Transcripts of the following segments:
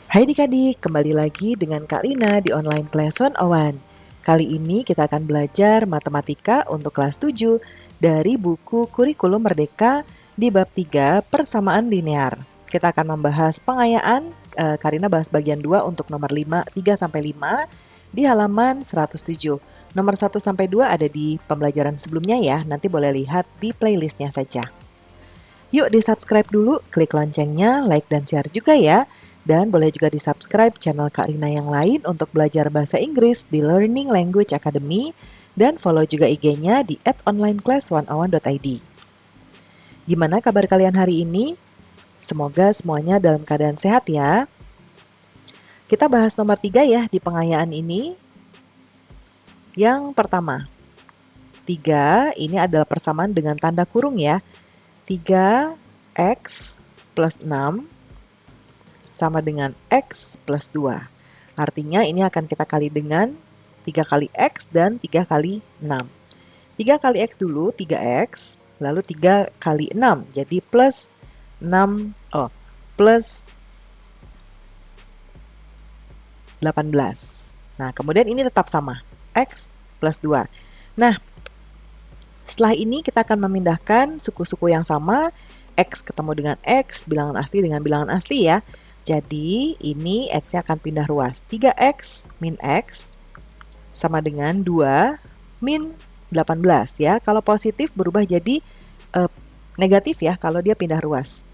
Hai adik-adik, kembali lagi dengan Kak Lina di online class 101. Kali ini kita akan belajar matematika untuk kelas 7 dari buku Kurikulum Merdeka di bab 3 persamaan linear. Kita akan membahas pengayaan, Karina bahas bagian 2 untuk nomor 5, 3 sampai 5 di halaman 107. Nomor 1 sampai 2 ada di pembelajaran sebelumnya ya, nanti boleh lihat di playlistnya saja. Yuk di-subscribe dulu, klik loncengnya, like dan share juga ya. Dan boleh juga di-subscribe channel Kak Rina yang lain untuk belajar bahasa Inggris di Learning Language Academy dan follow juga IG-nya di @onlineclass101.id. Gimana kabar kalian hari ini? Semoga semuanya dalam keadaan sehat ya. Kita bahas nomor 3 ya di pengayaan ini. Yang pertama, 3 ini adalah persamaan dengan tanda kurung ya. 3x plus 6 sama dengan X plus 2. Artinya ini akan kita kali dengan 3 kali X dan 3 kali 6. 3 kali X dulu, 3X, lalu 3 kali 6, jadi plus 6, plus 18. Nah, kemudian ini tetap sama, X plus 2. Nah, setelah ini kita akan memindahkan suku-suku yang sama, X ketemu dengan X, bilangan asli dengan bilangan asli ya. Jadi ini X-nya akan pindah ruas. 3X min X sama dengan 2 min 18 ya. Kalau positif berubah jadi negatif ya kalau dia pindah ruas.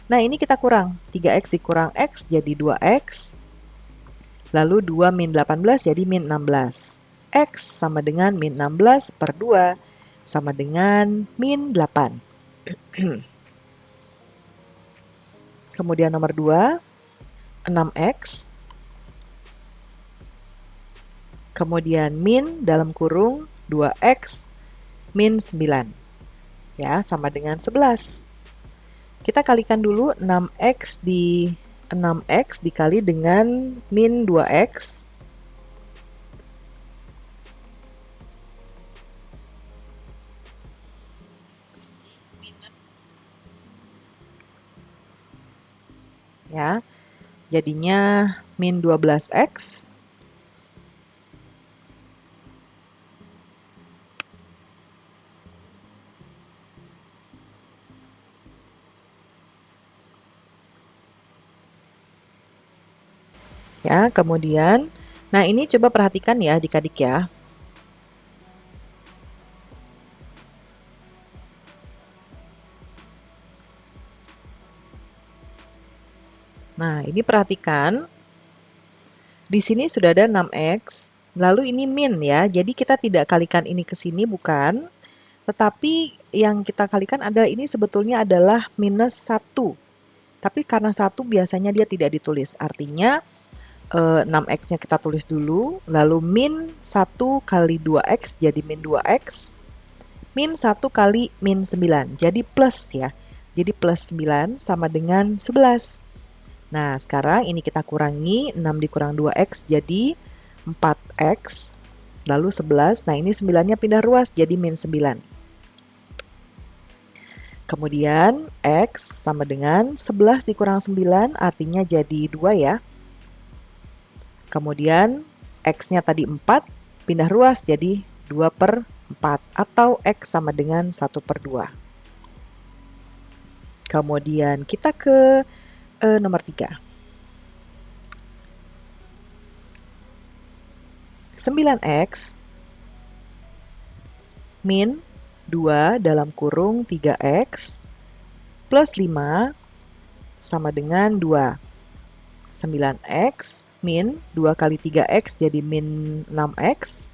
Nah ini kita kurang. 3X dikurang X jadi 2X. Lalu 2 min 18 jadi min 16. X sama dengan min 16 per 2 sama dengan min 8. Kemudian nomor 2. 6X, kemudian min dalam kurung 2X min 9, ya sama dengan 11. Kita kalikan dulu 6X dikali dengan min 2X. Ya, jadinya min 12X ya, kemudian nah ini coba perhatikan ya adik-adik ya. Nah, ini perhatikan. Di sini sudah ada 6X, lalu ini min ya. Jadi kita tidak kalikan ini ke sini bukan, tetapi yang kita kalikan adalah ini sebetulnya adalah minus 1. Tapi karena 1 biasanya dia tidak ditulis. Artinya 6X-nya kita tulis dulu, lalu min 1 kali 2X jadi min 2X, min 1 kali min 9, jadi plus ya. Jadi plus 9 sama dengan 11. Nah, sekarang ini kita kurangi, 6 dikurang 2X jadi 4X, lalu 11, nah ini 9-nya pindah ruas jadi min 9. Kemudian X sama dengan 11 dikurang 9 artinya jadi 2 ya. Kemudian X-nya tadi 4, pindah ruas jadi 2 per 4 atau X sama dengan 1 per 2. Kemudian kita ke nomor 3. 9X min 2 dalam kurung 3X plus 5 sama dengan 2. 9X min 2 kali 3X jadi min 6X.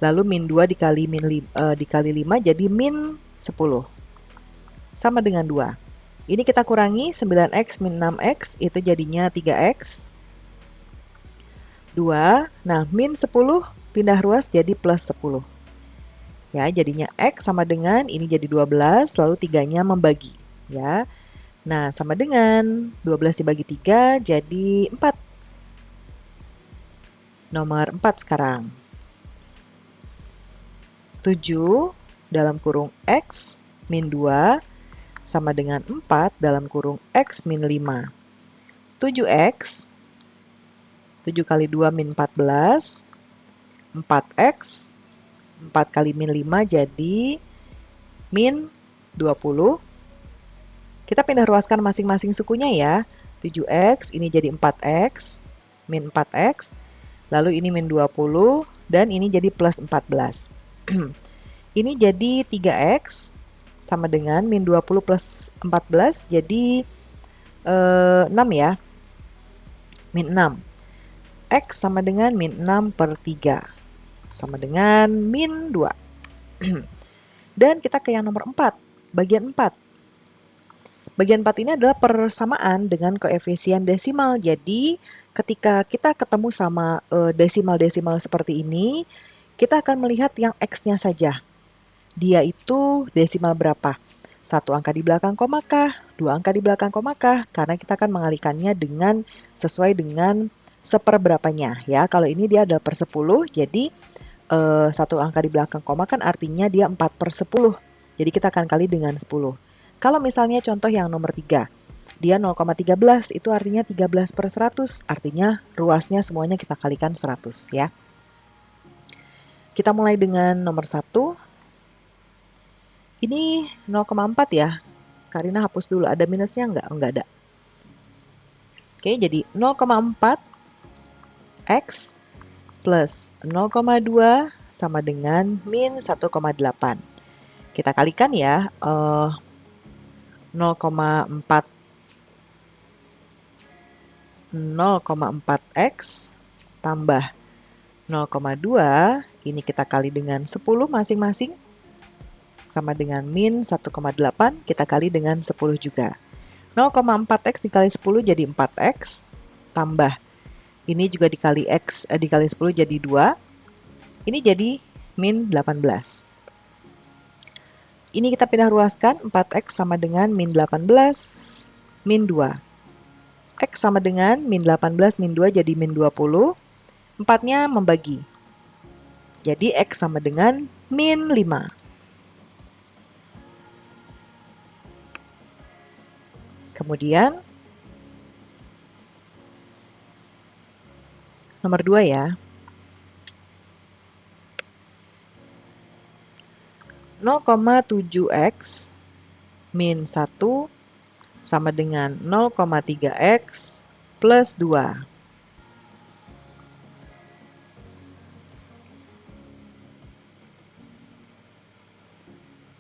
Lalu min 2 dikali 5 jadi min 10. Sama dengan 2. Ini kita kurangi 9X min 6X itu jadinya 3X. 2, nah min 10 pindah ruas jadi plus 10. Ya, jadinya X sama dengan ini jadi 12, lalu 3-nya membagi. Ya, nah sama dengan 12 dibagi 3 jadi 4. Nomor 4 sekarang. 7 dalam kurung X min 2 sama dengan 4 dalam kurung X min 5. 7x, 7 kali 2 min 14, 4x, 4 kali min 5 jadi min 20. Kita pindah ruaskan masing-masing sukunya ya. 7x, ini jadi 4x, min 4x, lalu ini min 20, dan ini jadi plus 14. Ini jadi 3x, sama dengan min 20 plus 14, jadi 6 ya. Min 6. X sama dengan min 6 per 3, sama dengan min 2. Dan kita ke yang nomor 4, bagian 4. Bagian 4 ini adalah persamaan dengan koefisien desimal. Jadi, ketika kita ketemu sama desimal-desimal seperti ini, kita akan melihat yang X-nya saja. Dia itu desimal berapa? 1 angka di belakang koma kah? 2 angka di belakang koma kah? Karena kita akan mengalihkannya dengan sesuai dengan seperberapanya. Ya, kalau ini dia adalah per 10, jadi 1 angka di belakang koma kan artinya dia 4 per 10. Jadi kita akan kali dengan 10. Kalau misalnya contoh yang nomor 3, dia 0,13, itu artinya 13 per 100, artinya ruasnya semuanya kita kalikan 100 ya. Kita mulai dengan nomor 1. Ini 0,4 ya. Karina hapus dulu, ada minusnya enggak? Enggak ada. Oke, jadi 0,4 X plus 0,2 sama dengan min 1,8. Kita kalikan ya. 0,4x tambah 0,2, ini kita kali dengan 10 masing-masing, sama dengan min 1,8, kita kali dengan 10 juga. 0,4x dikali 10 jadi 4x, tambah, ini juga dikali x, dikali 10 jadi 2, ini jadi min 18. Ini kita pindah ruaskan, 4x sama dengan min 18, min 2. X sama dengan min 18, min 2 jadi min 20. 4-nya membagi. Jadi X sama dengan min 5. Kemudian, nomor 2 ya. 0,7x min 1 sama dengan 0,3x plus 2.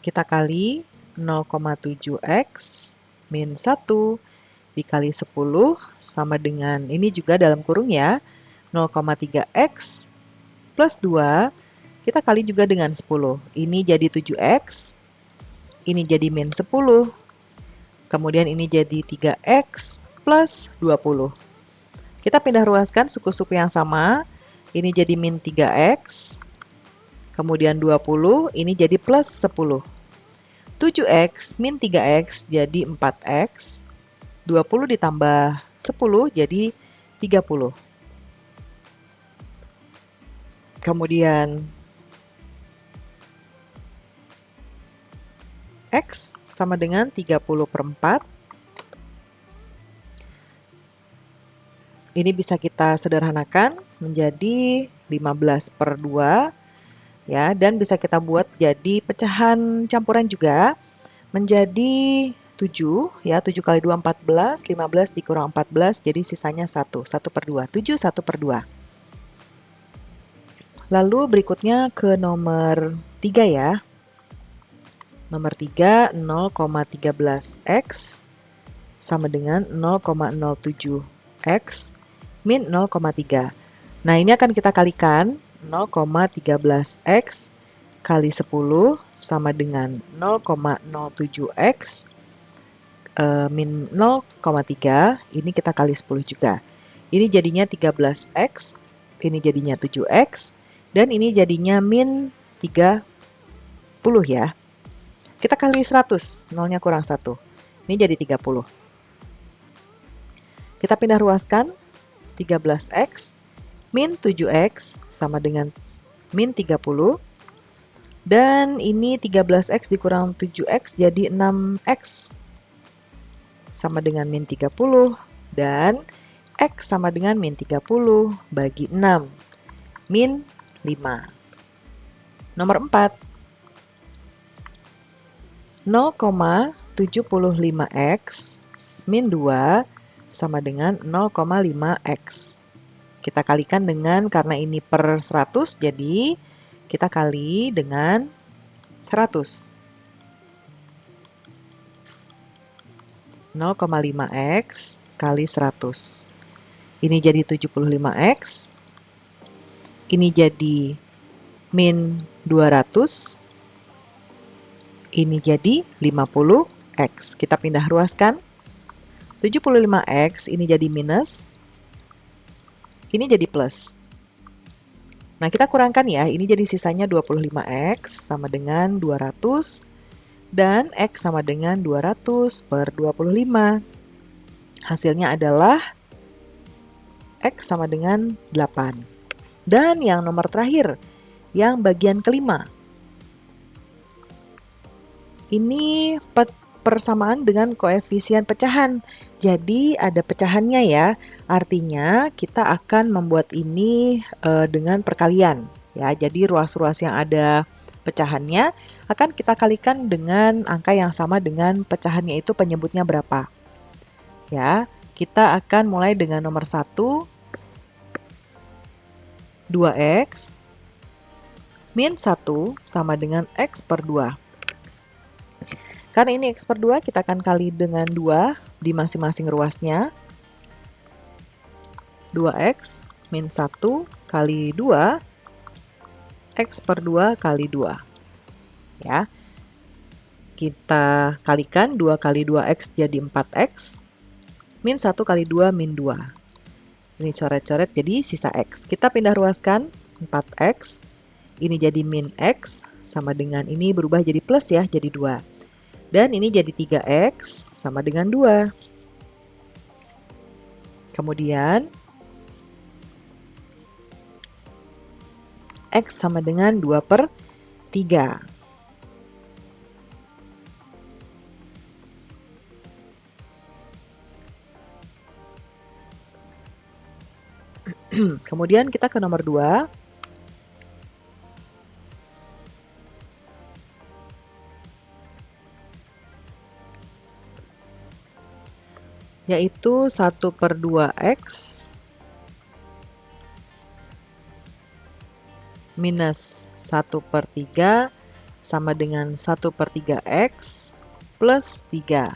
Kita kali 0,7x min 1 dikali 10 sama dengan, ini juga dalam kurung ya, 0,3x plus 2. Kita kali juga dengan 10. Ini jadi 7x, ini jadi min 10. Kemudian ini jadi 3x plus 20. Kita pindah ruaskan suku-suku yang sama. Ini jadi min 3x. Kemudian 20, ini jadi plus 10. 7x min 3x jadi 4x. 20 ditambah 10 jadi 30. Kemudian X sama dengan 30 per 4. Ini bisa kita sederhanakan menjadi 15 per 2. Ya, dan bisa kita buat jadi pecahan campuran juga menjadi 7. Ya, 7 kali 2, 14. 15 dikurang 14, jadi sisanya 1. 1 per 2. 7, 1 per 2. Lalu berikutnya ke nomor 3 ya. Nomor 3, 0,13x sama dengan 0,07x min 0,3. Nah, ini akan kita kalikan 0,13x kali 10 sama dengan 0,07x min 0,3. Ini kita kali 10 juga. Ini jadinya 13x, ini jadinya 7x, dan ini jadinya min 30 ya. Kita kali 100, 0-nya kurang 1. Ini jadi 30. Kita pindah ruaskan, 13x min 7x sama dengan min 30. Dan ini 13x dikurang 7x jadi 6x. Sama dengan min 30. Dan X sama dengan min 30 bagi 6, min 5. Nomor 4, 0,75X min 2 sama dengan 0,5X. Kita kalikan dengan, karena ini per 100, jadi kita kali dengan 100. 0,5X kali 100. Ini jadi 75X. Ini jadi min 200. Ini jadi 50X. Kita pindah ruaskan. 75X ini jadi minus. Ini jadi plus. Nah, kita kurangkan ya. Ini jadi sisanya 25X sama dengan 200. Dan X sama dengan 200 per 25. Hasilnya adalah X sama dengan 8. Dan yang nomor terakhir, yang bagian kelima. Ini persamaan dengan koefisien pecahan. Jadi ada pecahannya ya. Artinya kita akan membuat ini dengan perkalian. Ya, jadi ruas-ruas yang ada pecahannya akan kita kalikan dengan angka yang sama dengan pecahannya itu penyebutnya berapa. Ya, kita akan mulai dengan nomor 1, 2X min 1 sama dengan X per 2. Karena ini X per 2, kita akan kali dengan 2 di masing-masing ruasnya. 2X min 1 kali 2, X per 2 kali 2. Ya. Kita kalikan 2 kali 2X jadi 4X. Min 1 kali 2 min 2. Ini coret-coret jadi sisa X. Kita pindah ruaskan 4X. Ini jadi min X sama dengan ini berubah jadi plus ya, jadi 2. Dan ini jadi 3X sama dengan 2. Kemudian X sama dengan 2 per 3. Kemudian kita ke nomor 2. Yaitu 1 per 2X minus 1 per 3 sama dengan 1 per 3X plus 3.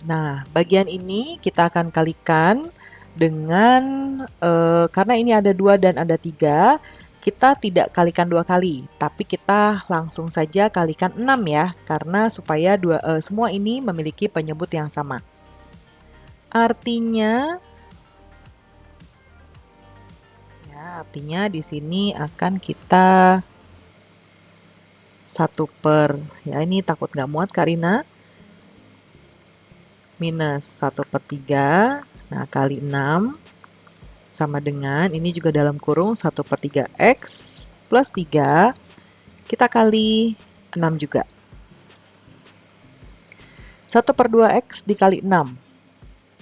Nah, bagian ini kita akan kalikan dengan, karena ini ada 2 dan ada 3, kita tidak kalikan 2 kali, tapi kita langsung saja kalikan 6 ya, karena supaya semua ini memiliki penyebut yang sama. Artinya, di sini akan kita 1 per, ya ini takut nggak muat Karina, minus 1 per 3, nah kali 6, sama dengan, ini juga dalam kurung 1 per 3X plus 3, kita kali 6 juga. 1 per 2X dikali 6.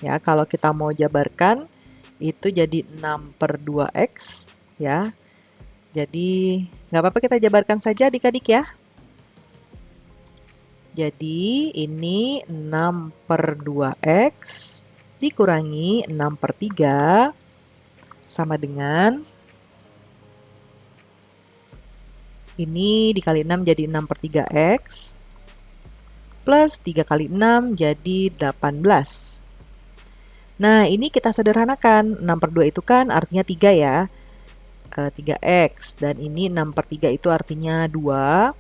Ya, kalau kita mau jabarkan, itu jadi 6 per 2X. Ya, jadi nggak apa-apa kita jabarkan saja adik-adik ya. Jadi ini 6 per 2X dikurangi 6 per 3 sama dengan ini dikali 6 jadi 6 per 3X plus 3 kali 6 jadi 18. Nah, ini kita sederhanakan. 6 per 2 itu kan artinya 3 ya. 3X. Dan ini 6 per 3 itu artinya 2.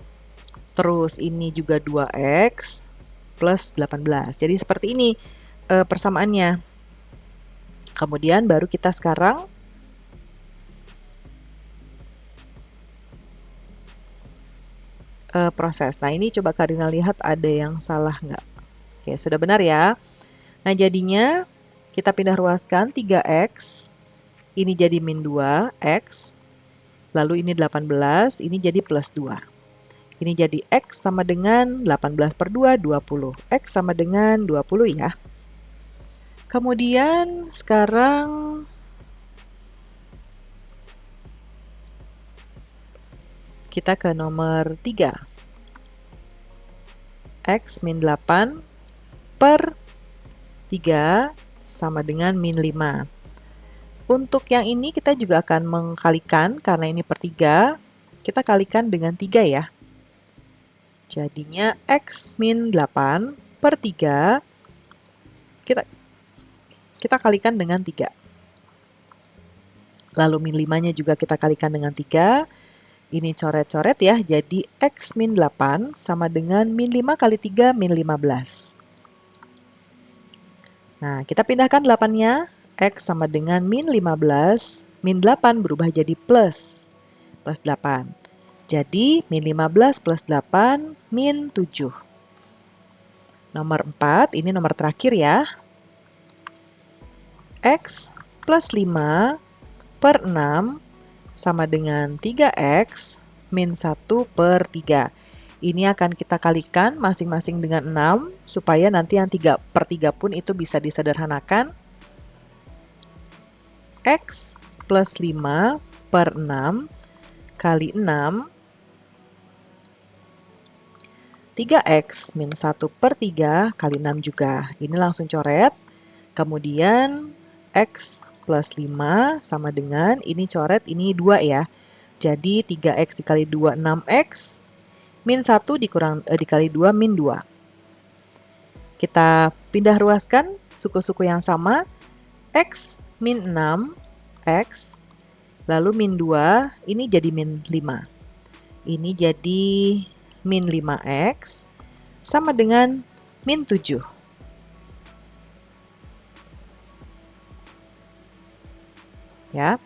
Terus ini juga 2X plus 18. Jadi seperti ini persamaannya. Kemudian baru kita sekarang proses. Nah, ini coba Karina lihat ada yang salah nggak? Oke, sudah benar ya. Nah, jadinya kita pindah ruaskan 3X. Ini jadi min 2X. Lalu ini 18, ini jadi plus 2. Ini jadi X sama dengan 18 per 2, 20. X sama dengan 20 ya. Kemudian sekarang kita ke nomor 3. X min 8 per 3 sama dengan min 5. Untuk yang ini kita juga akan mengkalikan, karena ini per 3, kita kalikan dengan 3 ya. Jadinya X min 8 per 3, kita kalikan dengan 3. Lalu min 5-nya juga kita kalikan dengan 3. Ini coret-coret ya, jadi X min 8 sama dengan min 5 kali 3, min 15. Nah, kita pindahkan 8-nya, X sama dengan min 15, min 8 berubah jadi plus 8. Jadi, min 15 plus 8, min 7. Nomor 4, ini nomor terakhir ya. X plus 5 per 6 sama dengan 3X min 1 per 3. Ini akan kita kalikan masing-masing dengan 6, supaya nanti yang 3 per 3 pun itu bisa disederhanakan. X plus 5 per 6 kali 6, 3X min 1 per 3 kali 6 juga. Ini langsung coret. Kemudian X plus 5 sama dengan, ini coret, ini 2 ya. Jadi 3X dikali 2, 6X. Min 1 dikali 2, min 2. Kita pindah ruaskan suku-suku yang sama. X min 6, X. Lalu min 2, ini jadi min 5. Ini jadi min 5X sama dengan min 7. Ya.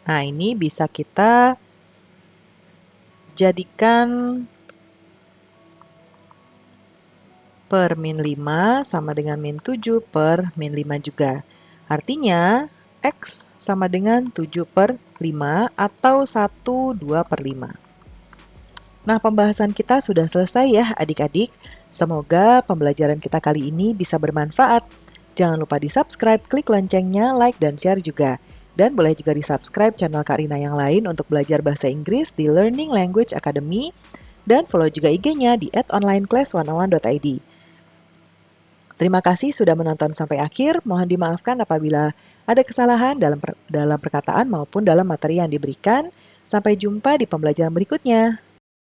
Nah, ini bisa kita jadikan per min 5 sama dengan min 7 per min 5 juga. Artinya, X sama dengan 7 per 5 atau 1, 2 per 5. Nah, pembahasan kita sudah selesai ya adik-adik. Semoga pembelajaran kita kali ini bisa bermanfaat. Jangan lupa di-subscribe, klik loncengnya, like, dan share juga. Dan boleh juga di-subscribe channel Kak Rina yang lain untuk belajar bahasa Inggris di Learning Language Academy. Dan follow juga IG-nya di @onlineclass101.id. Terima kasih sudah menonton sampai akhir. Mohon dimaafkan apabila ada kesalahan dalam perkataan maupun dalam materi yang diberikan. Sampai jumpa di pembelajaran berikutnya.